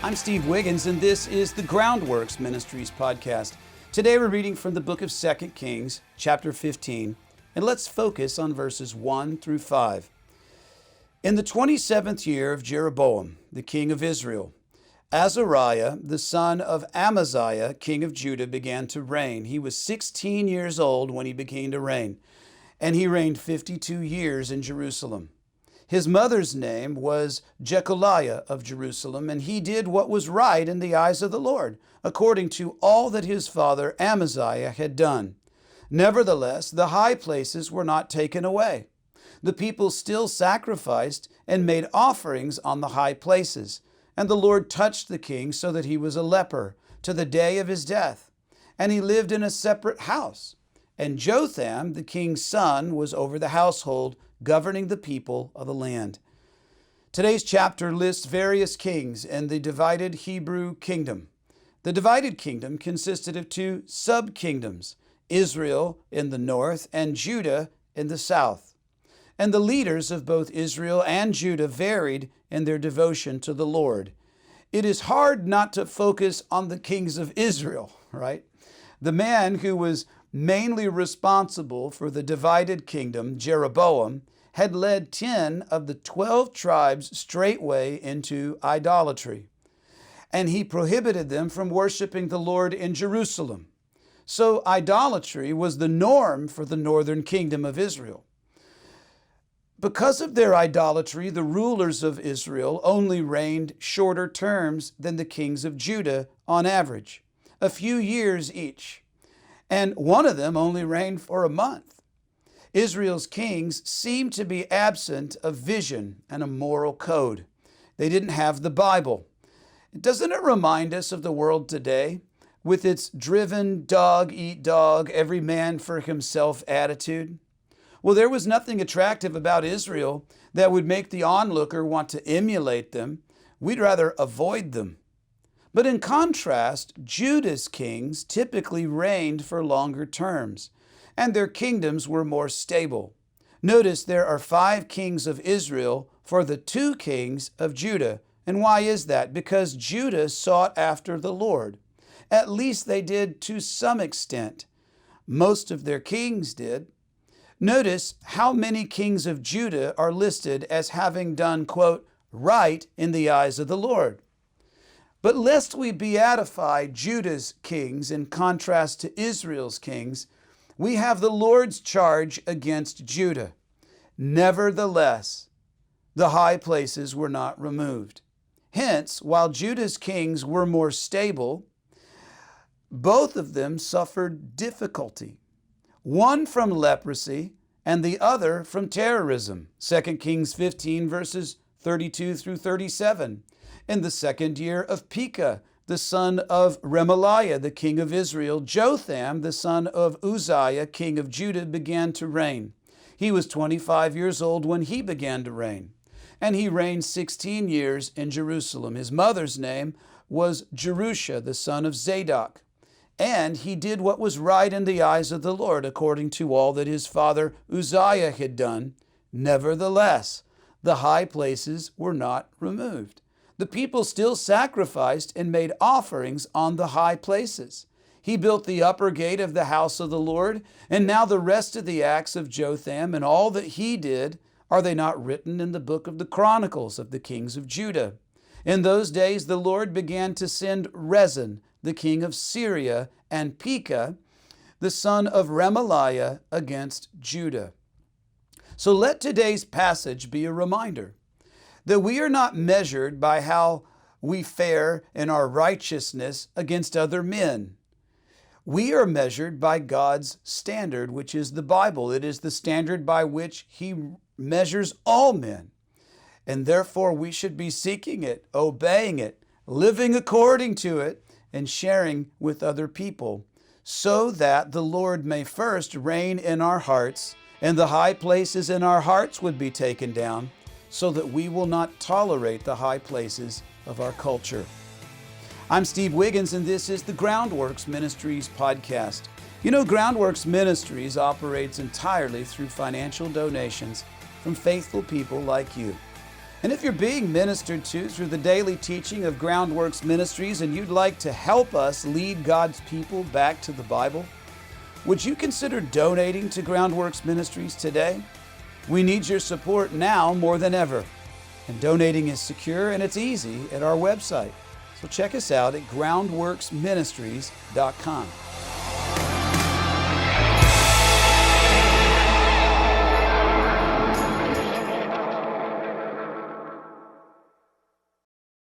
I'm Steve Wiggins, and this is the Groundworks Ministries podcast. Today we're reading from the book of 2 Kings, chapter 15, and let's focus on verses 1 through 5. In the 27th year of Jeroboam, the king of Israel, Azariah, the son of Amaziah, king of Judah, began to reign. He was 16 years old when he began to reign, and he reigned 52 years in Jerusalem. His mother's name was Jecoliah of Jerusalem, and he did what was right in the eyes of the Lord, according to all that his father Amaziah had done. Nevertheless, the high places were not taken away. The people still sacrificed and made offerings on the high places, and the Lord touched the king so that he was a leper to the day of his death, and he lived in a separate house. And Jotham, the king's son, was over the household, governing the people of the land. Today's chapter lists various kings in the divided Hebrew kingdom. The divided kingdom consisted of two sub-kingdoms, Israel in the north and Judah in the south. And the leaders of both Israel and Judah varied in their devotion to the Lord. It is hard not to focus on the kings of Israel, right? The man who was mainly responsible for the divided kingdom, Jeroboam, had led 10 of the 12 tribes straightway into idolatry, and he prohibited them from worshiping the Lord in Jerusalem. So idolatry was the norm for the northern kingdom of Israel. Because of their idolatry, the rulers of Israel only reigned shorter terms than the kings of Judah on average, a few years each. And one of them only reigned for a month. Israel's kings seemed to be absent of vision and a moral code. They didn't have the Bible. Doesn't it remind us of the world today with its driven dog-eat-dog, every man for himself attitude? Well, there was nothing attractive about Israel that would make the onlooker want to emulate them. We'd rather avoid them. But in contrast, Judah's kings typically reigned for longer terms, and their kingdoms were more stable. Notice there are 5 kings of Israel for the 2 kings of Judah. And why is that? Because Judah sought after the Lord. At least they did to some extent. Most of their kings did. Notice how many kings of Judah are listed as having done, quote, right in the eyes of the Lord. But lest we beatify Judah's kings in contrast to Israel's kings, we have the Lord's charge against Judah. Nevertheless, the high places were not removed. Hence, while Judah's kings were more stable, both of them suffered difficulty. One from leprosy and the other from terrorism. 2 Kings 15 verses 32 through 37. In the 2nd year of Pekah, the son of Remaliah, the king of Israel, Jotham, the son of Uzziah, king of Judah, began to reign. He was 25 years old when he began to reign, and he reigned 16 years in Jerusalem. His mother's name was Jerusha, the son of Zadok, and he did what was right in the eyes of the Lord, according to all that his father Uzziah had done. Nevertheless, the high places were not removed. The people still sacrificed and made offerings on the high places. He built the upper gate of the house of the Lord, and now the rest of the acts of Jotham and all that he did, are they not written in the book of the Chronicles of the kings of Judah? In those days the Lord began to send Rezin, the king of Syria, and Pekah, the son of Remaliah, against Judah. So let today's passage be a reminder that we are not measured by how we fare in our righteousness against other men. We are measured by God's standard, which is the Bible. It is the standard by which He measures all men. And therefore we should be seeking it, obeying it, living according to it, and sharing with other people, so that the Lord may first reign in our hearts and the high places in our hearts would be taken down, so that we will not tolerate the high places of our culture. I'm Steve Wiggins, and this is the Groundworks Ministries podcast. You know, Groundworks Ministries operates entirely through financial donations from faithful people like you. And if you're being ministered to through the daily teaching of Groundworks Ministries and you'd like to help us lead God's people back to the Bible, would you consider donating to Groundworks Ministries today? We need your support now more than ever. And donating is secure and it's easy at our website. So check us out at groundworksministries.com.